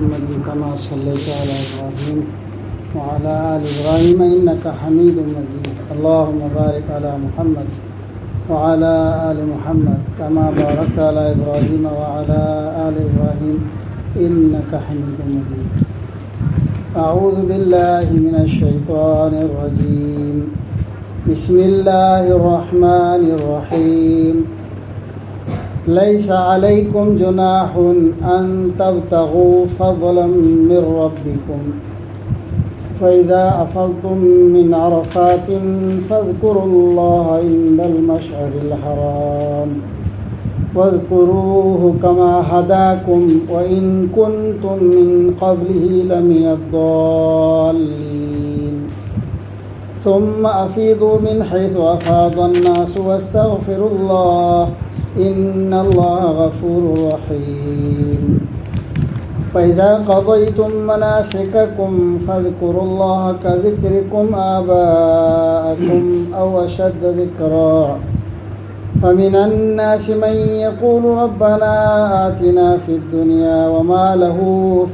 محمد كما صليت على إبراهيم وعلى آل إبراهيم إنك حميد مجيد اللهم بارك على محمد وعلى آل محمد كما باركت على إبراهيم وعلى آل إبراهيم إنك حميد مجيد أعوذ بالله من الشيطان الرجيم بسم الله الرحمن الرحيم ليس عليكم جناح أن تبتغوا فضلا من ربكم فإذا أفضتم من عرفات فاذكروا الله عند المشعر الحرام واذكروه كما هداكم وإن كنتم من قبله لمن الضالين ثم أفيضوا من حيث أفاض الناس واستغفروا الله إن الله غفور رحيم فإذا قضيتم مناسككم فاذكروا الله كذكركم آباءكم أو أشد ذكرا فمن الناس من يقول ربنا آتنا في الدنيا وما له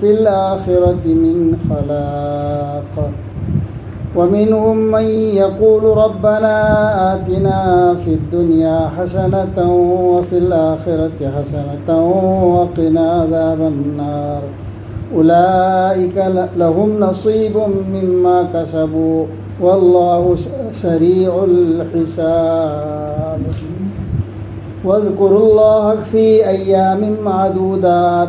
في الآخرة من خلاق ومنهم من يقول ربنا آتنا في الدنيا حسنة وفي الآخرة حسنة وقنا عذاب النار أولئك لهم نصيب مما كسبوا والله سريع الحساب واذكروا الله في أيام معدودات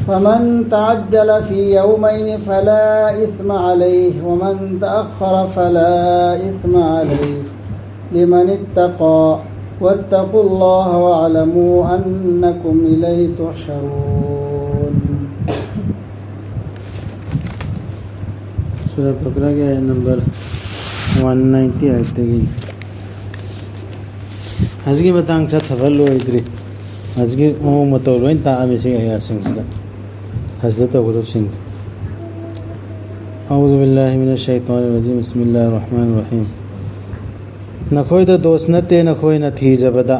فمن تعجل في يومين فلا إثم عليه ومن تأخر فلا إثم عليه لمن اتقى واتقوا الله واعلموا أنكم إليه تحشرون سورة بقرة के नंबर 198 तक हज़गी बतांग चा थवल इधरी हज़गी ओ मतौलों ता अमेशे या सिंगला हज़रत अबूदब सिंह अऊज़ु बिल्लाहि मिनश शैतानिर रजीम बिस्मिल्लाहिर रहमानिर रहीम नखोई द दोस्त नते नखोई न थी जबदा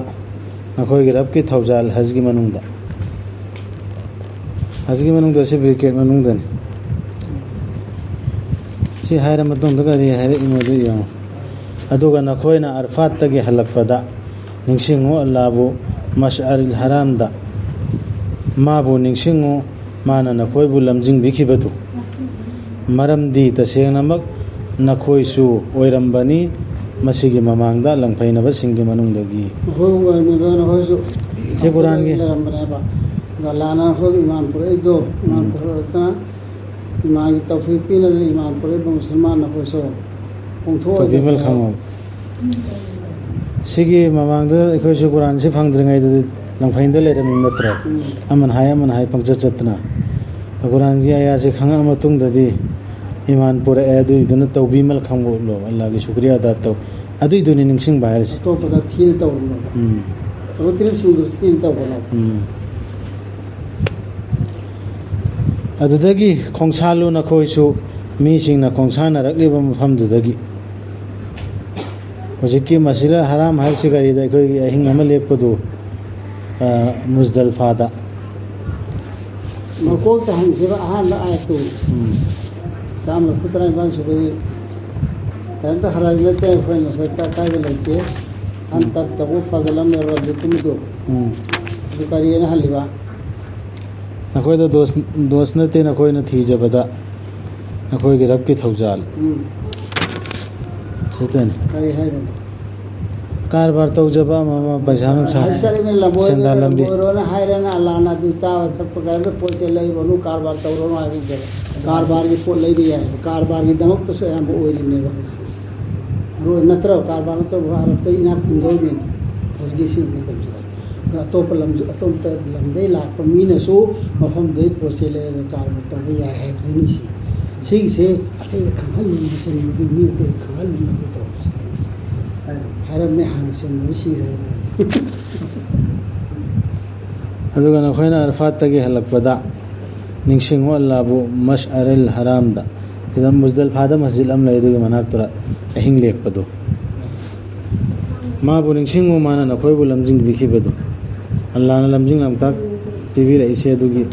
नखोई के रब की थौजाल हज़गी मनुंदा से ब्रिकेट मनुंदन सी हायरा मतों दगा दी हायरा इमोदु यां अदुगा नखोई न अरफात तगे हलकपदा निंगसिंगो अल्लाहबु मशअरिल हरामदा माबु निंगसिंगो माना नखोइबु लमजिंग बिखिबदु मरमदी तसेंगनमक नखोइसु ओइरंबनी मसिगी ममांगदा लंफैनबा सिंगी मनुंगदगी होगो मेबा नखोइसु से कुरान के लंबनेबा गलाना हो ईमान पुरे दो ईमान पुरता ईमान की तौफीक पिन ईमान पुरे मुसलमान नखोइसु पोंथो बिमल खामो सिगी ममांगदा एखोइसु कुरान से फंगद्रिङैदा लंफैनदा लेरम नत्र अमन हाय पंक्चर चतना कुरान की आया से खंगा मतुंगददी ईमान पुरे अदुइदुन तौबीमल खंगो लो अल्लाह की शुक्रिया अदा तो अदुइदुनि निंगसिंग बाहर से तो पता थील तो तो तिल सुंदर थील तो बोला अदुदगी खोंसालु नखोइसु मीसिंग न खोंसाना रखलिबा मफमदुदगी होजिकी मसिला हराम हाय सिगारिदा कोई अहिंग अमा लेपदु मुजदलफादा मकोल तहन जेबा आहान आयतु काम कुतरा बान सुबे तंत हराज लेते फैन सत्ता काय लेते अन तब तब फजलम रब्बिकुम दो दुकारिए न हलिबा नकोय द दोस्त नते नकोय न थी जबदा नकोय के रब की थौजाल सेतन काय है कारबार तो जब मामा बजानो सा सेंदा लंबी रोना हायरना लाना दु चाव सब पकाए तो पोचे लई बोलू कारबार तो रोना आगे चले कारबार की पो लई भी है कारबार की दमक तो से हम ओरी ने बस रोज नत्र कारबार तो भारत तो इना खुंदो भी हसगी सी भी तम जरा तो पलम तो लंबे लाख पर मीने सो मफम दे पोचे ले कारबार तो भी है सी से अते खंगल भी से भी ते खंगल भी तो हरम में हानिसन विसी रहे अदुगा नखोइना अरफात तगे हलकपदा निंगसिंगो अल्लाहबु मशअरिल हरामदा इदम मुजदलफादा मस्जिद अम लैदुगे मनाक्तरा अहिंग लेकपदो माबु निंगसिंगो माना नखोइबु लमजिंग बिखिबदो अल्लाहना लमजिंग लमताक पिबिर इसे अदुगी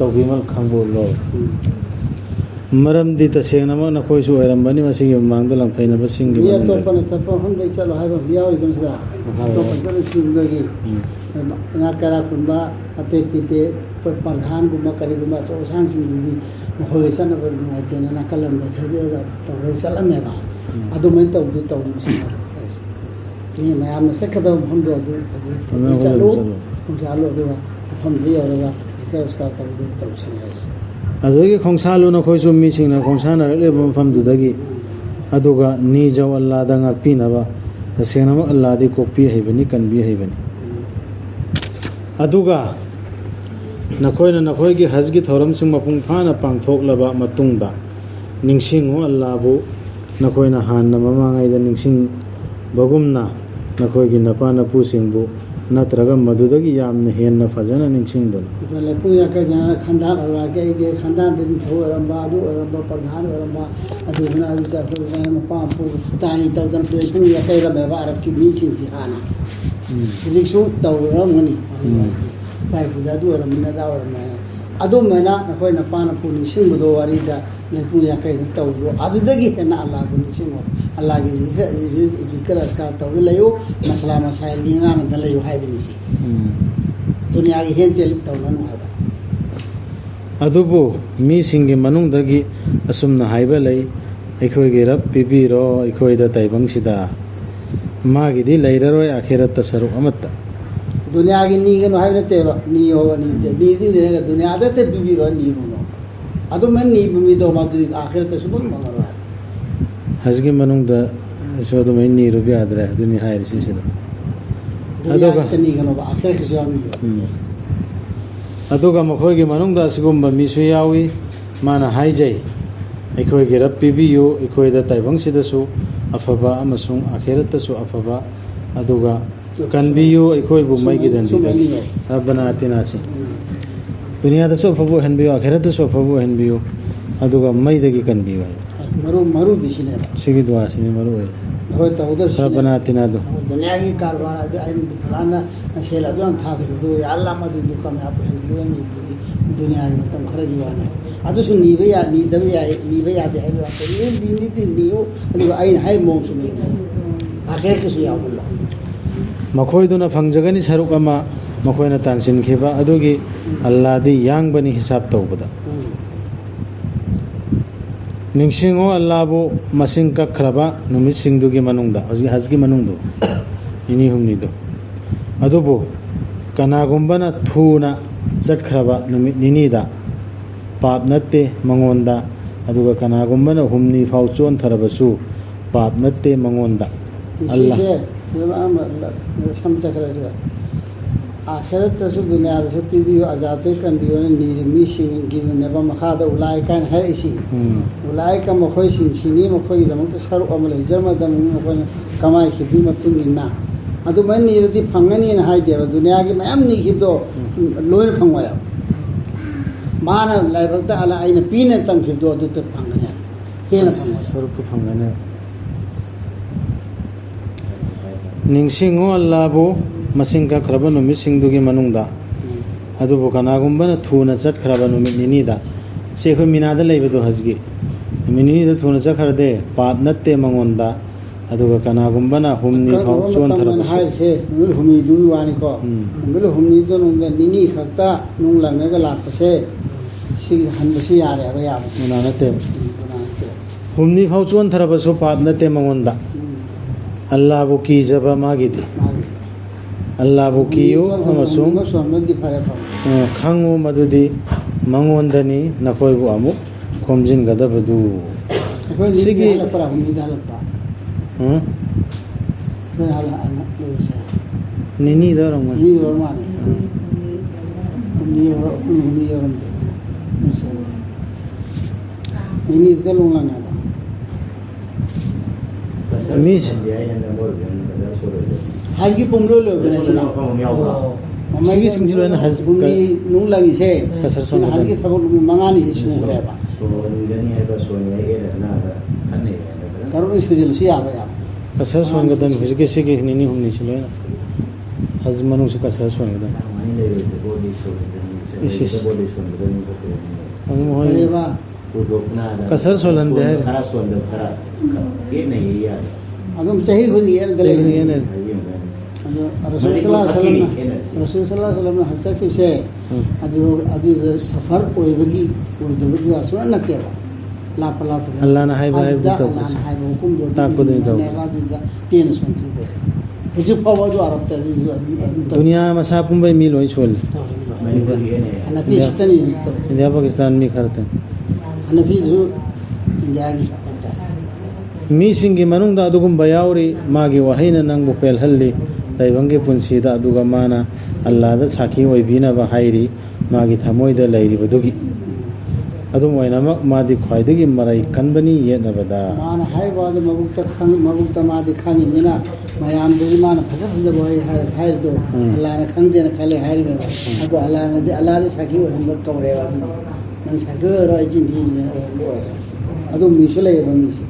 तौबीमल खंबोलो मरम दी तसेंगना न कोई सु ओरंबनी मसिगी मांगद लंफैना बसिंगी ये तो पन तप हम दे चलो हाय बिया और तुम सदा तो पंचल सिंगगी ना करा कुंबा अते पीते प्रधान गुमा करी गुमा सो सांग सिंगी होय सन नाइते ना कलम थेगा तौरे चलमे बा अदु मैं तौ सिंगा ni mayam se khadam hum do adu chalo do hum di aura ikas ka ta sinais adagi khongsalu na khoi su mi sing na khongsana le bom pham du dagi aduga ni jaw allah da ngak pi na ba tasena ma allah di kopi hebani kan bi hebani aduga nakhoi gi haj gi thoram sing mapung phana pang thok laba matung da ningsingo allah bu nakhoi na han na mama ngai da ningsing bagumna nakhoi gi napa na pu singbu natraga madudagi yamna henna fajana ningsing don le pu ya ka jana khanda arwa ke je khanda din tho aramba adu aramba pradhan aramba adu na adu sa so jana pa pu tani taw dan pu ya ka ra ba arab ki mi sing si hana sing su taw ra ngani pai bu da du aramna da arama adu mena nakhoi na pa na pu ni sing bu do wari da le pu ya ka da taw do adu dagi na allah bu ni sing Allah ji keras ka taw layo masala masail gi ngana da layo hay bi si dunia gi hentel taw na no haba adubu mi singi manung dagi asumna haiba lei ekhoi ge rap pibi ro ekhoi da taibang sida ma gi di leiraroi akhirat tasaru amatta dunia gi ni ga no hay ne te ba ni ho ni te ni di ne ga dunia da te pibi ro ni ro no adu men ni mi do ma di akhirat tasubun mangara hasgi manung da so do mai ni rubi adra dunia hayr si sida aduga tani ga no ba akhirat ki jam ni aduga makhoi gi manung da sigumba mi su yawi mana haijai ekhoi gi rap pibi yu ekhoi da taibang sida su afaba amasung akhirat ta su afaba aduga kanbiyu ekhoi bu mai gi dan di rabbana atina si dunia da so afabu hanbiyu akhirat da so afabu hanbiyu aduga mai da gi kanbiyu maru disine sigi dua sini maru hoy ta udar rabbana atina do dunia ki karbar ade ay fulana shela do tha do ya allah madu dukam ya ben do ni dunia ki matam khara jiwana adu su ni be ya ni da be ya ni be ya de ay ba ni ni yo ali ay hay mong su ni akhir ke su ya allah makhoi duna phangjagani saruk ama makhoi na tansin khiba adugi allah di yang bani hisab tawbada ningsingo allah bu masing ka khraba numit singdu gi manungda hazgi manungdu ini humni do adubu kana gumbana thuna chat khraba numit nini da pap natte mangonda aduga kana gumbana humni phau chon tharabasu pap natte mangonda allah sam chakra se akhirat ta su dunia da su pibi azat kan biyo ni mi sing gi ne ba makha da ulai kan har isi ulai ka mo khoi sing sini mo khoi da mo ta saru amal jarma da mo khoi kamai ki bi matung inna adu man ni radi phangani na hai de dunia gi mayam ni gi do loin phangwa mana lai ba da ala aina pine tang gi do du ta phangani hena phangwa saru tu phangani ningsingo allah bu masing ka khraba numit singdu gi manungda adubu kana gumbana thuna chat khraba numit nini da se khoi mina da leibedo hasgi mini da thuna chat kharde pap natte mangonda aduga kana gumbana humni khau chon thara hai se humni du wani ko mil humni do nung nini khakta nung langa ga lak se si han si yare ba ya muna natte humni khau chon thara ba so pap natte mangonda allah bu ki jaba magidi Allah bu kiyo amasung khangu madudi mangondani nakhoi bu amu khomjin gadabadu sigi nini dorong ni dorong ni dalung langa mis hazgi pumlo lo bena chana sigi singjilo na haz bumi nung lagi se sin hazgi thabuk mi mangani isu greba karun isu si aba ya kasar son gadan hujge sigi nini humni chilo na haz manu se kasar son gadan इशिश body soalnya Anu Mohan करेबा udokna कसर सोलंदे है khara soalnya khara ये नहीं है अदम चाहिए खुद ये दले ये ने रसूल सल्लल्लाहु अलैहि वसल्लम ने हजरत के से अदु सफर ओइबगी ओइदबगी असुन नतेबा लापला तो अल्लाह ने हाय भाई तो अल्लाह ने हाय हुकुम दो ताको दे दो तीन सुनती है मुझे पावा जो अरब ते दुनिया में सा पुंबई मिल होई छोल हनफी इस्तनी इंडिया पाकिस्तान में करते हनफी जो इंडिया की मी सिंगी मनुंग दा अदुगुम बयाउरी मागी वहैना नंगबु पेलहल्ली तैबंगे पुंसीदा अदुगा माना अल्लाह दा साखी ओइबिना बा हाइरी मागी थमोइदा लैरिबदुगी अदुम ओइनामक मादी ख्वाइदगी मराई कनबनी येनबदा माना हाय बाद मबुक्ता मादी खांगी मिना मयाम दुगी माना फजा फजा बोय हाय दो अल्लाह ने खंग देना खाले हाय में अदु अल्लाह ने साखी ओइम कवरे वादी नंग साखी रोय जिंदी में अदु मिसले बमिसी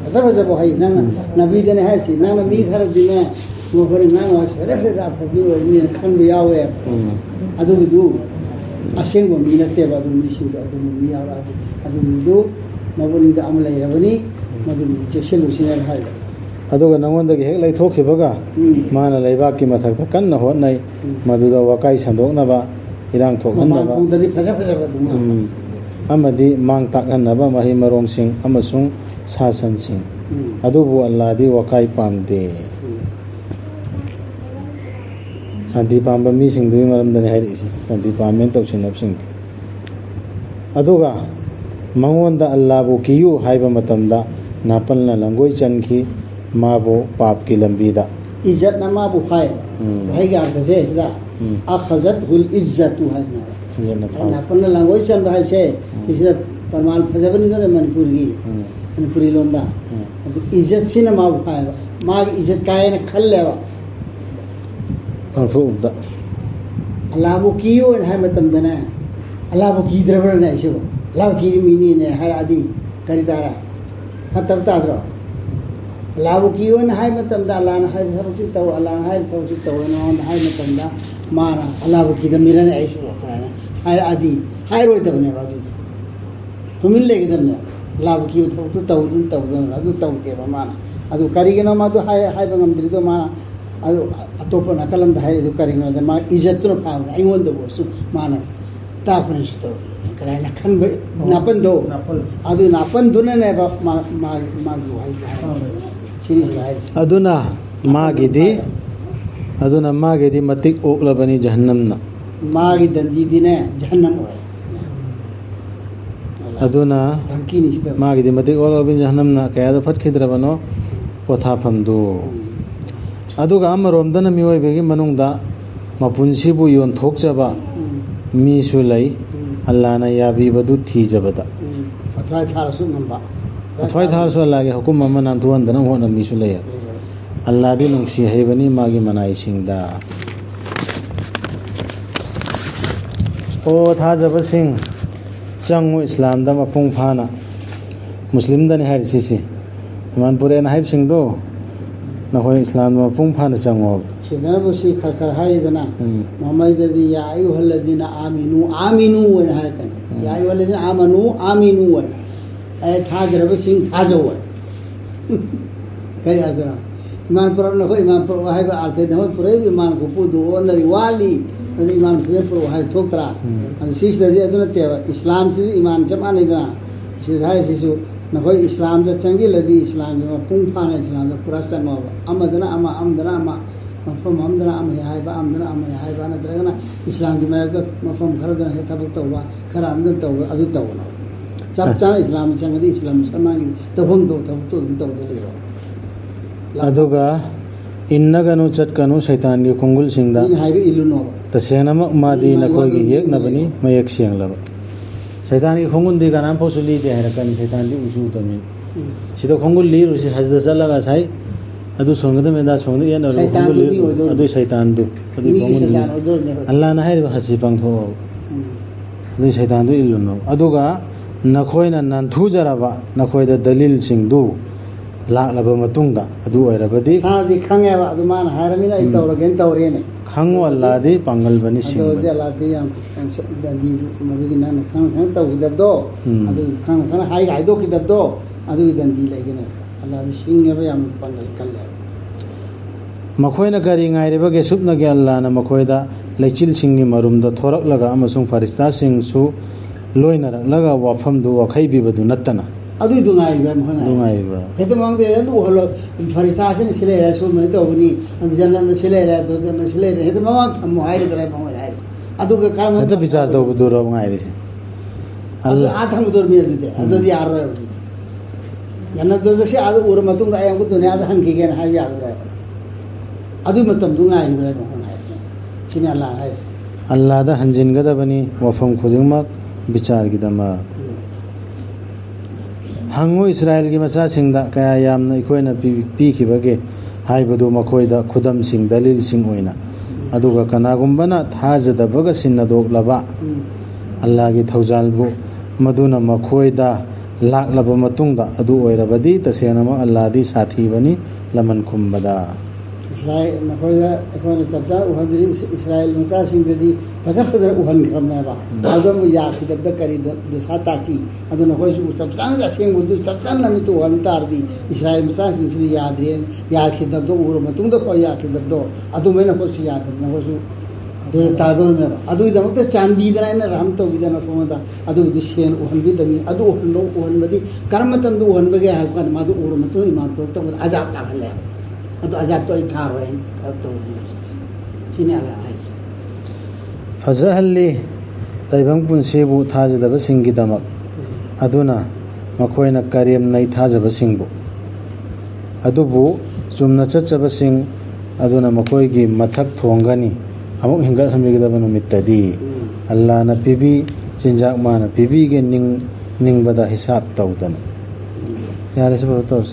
फजा फजा बोय नंग नबी देने है सी नंग मी खर दिने mo ko na wa fजा फजा फबी ओइ खंग यावे अदु दु असेंग मी नते बा दुम मिसी अदु मी यारा अदु मी दु मबुनी दा अम लैरबनी मदु चेक्शन उसिना हाय अदुगा नंगोंदगी हेक लैथोखिबगा माना लैबाकी मथकता कन्न होनाय मदुदा वकाई संदोकनबा इरांग थोकहनबा तुदरी फजा फजा दुम अमदी मांग ताकहनबा महि मरोंगसिंग अमसुंग सासनसिंग अदुबु अल्लाहदी वकाई पामदे शांति पाम मी सिंह मरमदने हाइरिसि शांति पामेन तौसिनबसिंग अदुगा मंगोंदा अल्लाहबु कियु हाइबा मतमदा नापलना लंगोई चनखी माबो पाप की लंबीदा इज्जत ना माबु फाय भाई के अर्थ से इदा अखजत हुल इज्जतु है ना नापलना लंगोई चन भाई से किसी परमाल फजबनी तो मणिपुरी लोंदा इज्जत से ना माबु फाय माग इज्जत काए न खल लेवा अंथुदा अल्लाहबु कियो है मतम दना अल्लाहबु की द्रबर ने से अल्लाह की मीनी ने हर आदि करितारा फतब ताद्रो अल्लाहबु कियो है मतम दा अल्लाह है सबसे तो अल्लाह है सबसे तो नो है मतम दा मारा अल्लाहबु की द मिरन ऐसे कराना हर आदि हर रोय दबने वादी तुमिन लेके दबने अल्लाहबु की तो अदु तो के माना अदु करिगनो मा तो है बंगम दिरि तो माना अदु अतोपन अकलम धाय जो करिगनो मा इज्जत नो पाव आइवोन दबो सु माना तापने तो कराना खन नापन दो अदु नापन दुने ने मा मा मा जो है सिरी है अदुना मागिदी मतिक ओकलबनी जहन्नमना मागी दंदी दिने जहन्नम होय अदुना धमकी निशिद मागिदी मतिक ओकलबनी जहन्नमना कयादा फटखिद्रबनो पोथाफमदु अदुगा अमरोमदना मियोयबेगी मनुंगदा मपुनसिबु योनथोकजबा मीसु लै अल्लाहना याबीबदु थीजबदा अथवा थारसु नंबा अथवा थारसु अल्लाहगे हुकुम अमा नांथुहनदना होना मीसु लै अल्लाहदी नुंसी हैबनी मागी मनाइसिंगदा ओ थाजबसिंग चंगु इस्लामदा मपुंग फाना मुस्लिमदनि हारिसिसि मनपुरेन हाइबसिंगदो नखोय इस्लाम मपुंग फाना चंगो सिदना बुसी खरखर हाइदना ममैददी या अय्युहल्लदीना आमिनु वन हायकन या अय्युहल्लदीना आमिनु वन ए थाजरबसिंग थाजो करि आदना ईमान पर नखो ईमान पर हाइबा आर्थे नखो पुरे ईमान को पुदो नरि वाली अनि ईमान पुरे पर हाइ थोक्तरा अनि सिसदि अदुना तेवा इस्लाम से ईमान जमानेदना सिधाय सिसु नखो इस्लाम द चंगी लदी इस्लाम में पुंग फाना इस्लाम द पूरा संगो अमदना अमदना मफम अमदना अम हाइबा अमदना अम हाइबा नद्रगना इस्लाम की मायक मफम खरदना है तबक तौबा खरा अमदन तौबा अदु तौना चप चान इस्लाम चंगदी इस्लाम मुसलमान की तबम दो तब दे अदुगा इन्नगनु चटकनु शैतान की खुंगुल सिंगदा इन हाइबे इलुनो तसेनम मादी नखोगी येक नबनी मयक सिंगलब शैतान की खुंगुल दी का नाम पोसुली दे है रकन शैतान दी उजू तमी सितो खुंगुल ली रुसी हजद चलगा साई अदु सोंगद मेदा सोंगद ये नरो खुंगुल ली अदु शैतान दु अदु खुंगुल अल्लाह ना है हसी पंगथो अदु शैतान दु इलुनो अदुगा नखोयना नंथु जराबा नखोयदा दलील सिंगदु लालब मतुंगदा अदु ओइरबदी सादी खंगेबा अदु मान हारमिना इ तौरगेन तौरेने खंगो अल्लाह दी पांगल बनी सिंह ꯑꯗꯣ ꯑꯜꯂꯥꯗꯤ ꯌꯥꯝ ꯗꯟꯗꯤ ꯃꯗꯨꯒꯤ ꯅꯪꯅ ꯈꯪ ꯇꯧꯈꯤꯗꯕꯗꯣ ꯑꯗꯨ ꯈꯪ ꯍꯥꯏꯗꯣꯛꯈꯤꯗꯕꯗꯣ ꯑꯗꯨꯒꯤ ꯗꯟꯗꯤ ꯂꯩꯒꯅꯤ ꯑꯜꯂꯥꯗꯤ ꯁꯤꯡꯉꯦꯕ ꯌꯥꯝ ꯄꯥꯡꯒꯜ ꯀꯜꯂꯦꯕ मखोइना करी गाइरेबगे सुपनगे अल्लाहना मखोइदा लेचिलसिंगी मरुमदा थोरकलगा अमसुंग फरिस्तासिंगसु लोइनरकलगा वाफमदु वखैबिबदु नत्तना ꯑꯗꯨꯏꯗꯨ ꯉꯥꯏꯔꯤꯕ ꯃꯈꯣꯏꯅ दुङाइबा ꯍꯦꯛꯇ ꯃꯃꯥꯡꯗ ꯑꯗꯨ ꯎꯍꯜꯂꯣ ꯐꯔꯤꯁꯇꯥꯁꯤꯅ ꯁꯤ ꯂꯩꯔꯦ ꯁꯨꯃꯥꯏꯅ ꯇꯧꯕꯅꯤ ꯖꯟꯅꯠꯅ ꯁꯤ ꯂꯩꯔꯦ ꯗꯣꯖꯟꯅ ꯁꯤ ꯂꯩꯔꯦ ꯍꯦꯛꯇ ꯃꯃꯥꯡ ꯊꯝꯃꯣ ꯍꯥꯏꯔꯤꯕ꯭ꯔꯥ ꯃꯉꯣꯟꯗ ꯍꯥꯏꯔꯤꯁꯦ ꯑꯗꯨꯒ ꯀꯔꯝꯕ हेता विचार तौबदुरो गाइरिसे ꯑꯗꯨ ꯊꯝꯒꯗꯧꯔꯃꯤ ꯑꯗꯨꯗꯤ ꯌꯥꯔꯔꯣꯏ ꯑꯗꯨꯗꯤ ꯖꯟꯅꯠꯇꯨꯗ ꯁꯤ ꯑꯥꯗ ꯎꯔ ꯃꯇꯨꯡꯗ ꯑꯩ ꯑꯃꯨꯛ ꯗꯨꯅꯤꯌꯥꯗ ꯍꯟꯈꯤꯒꯦꯅ ꯍꯥꯏꯕ ꯌꯥꯒꯗ꯭ꯔꯥ ꯑꯗꯨꯒꯤ ꯃꯇꯝꯗꯨ ꯉꯥꯏꯔꯤꯕ꯭ꯔꯥ ꯃꯈꯣꯏꯅ ꯍꯥꯏꯔꯤꯁꯦ ꯁꯤꯅꯤ अल्लाह हाइस अल्लाहदा हंजिनगदबनी वफम खुदिंगमक विचारगिदमा हंगो इस्राएल की मचासिंगदा कया यामना इखोइना पीखिबगे हाइबदु मखोइदा खुदमसिंग दलीलसिंग ओइना अदुगा कनागुंबना थाजदबगा सिन्नदोगलबा अल्लाह की थौजालबु मदुना मखोइदा लाकलबा मतुंगदा अदु ओइरबदी तसेनमा अल्लाहदी साथीबनी लमन खुंबदा इस्राएल नखोइदा एखोना चपचा उहदरी इस्राएल मचासिंगददी फजर फजर उहनखरमनेबा अदम याखिदबदा करी दसा ताकी अदु नखोइसु चपचान जासेंगबदु चपचान नमितु उहन तारदी इस्राएल मचासिंगसिनि याद्रे याखिदबदो उर मतुंगदा को याखिदबदो अदु मैना कोसु याद्रे नखोसु दो तादोरमेबा अदु दमकता चांबीदना इन राम तौबिदना फोमदा अदु दिसेन उहनबिदमी अदु उहनो उहनबदी करमतंदु उहनबगे हाकन मादु उर मतु इमान तो अजाब लागले अदु अजाब तो इथारोय तो सिने अल्लाह हाइस फजहल्ली तैबंग पुनसेबु थाजदब सिंगिदमक अदुना मखोइना करियम नै थाजब सिंगबु अदुबु चुमना चचब सिंग अदुना मखोइगी मथक थोंगनी अमुक हिंगत हमिगदब नुमित्तदी अल्लाह न पिबी चिंजाक माना पिबी के निंगबदा हिसाब तौदन यारे से बताओ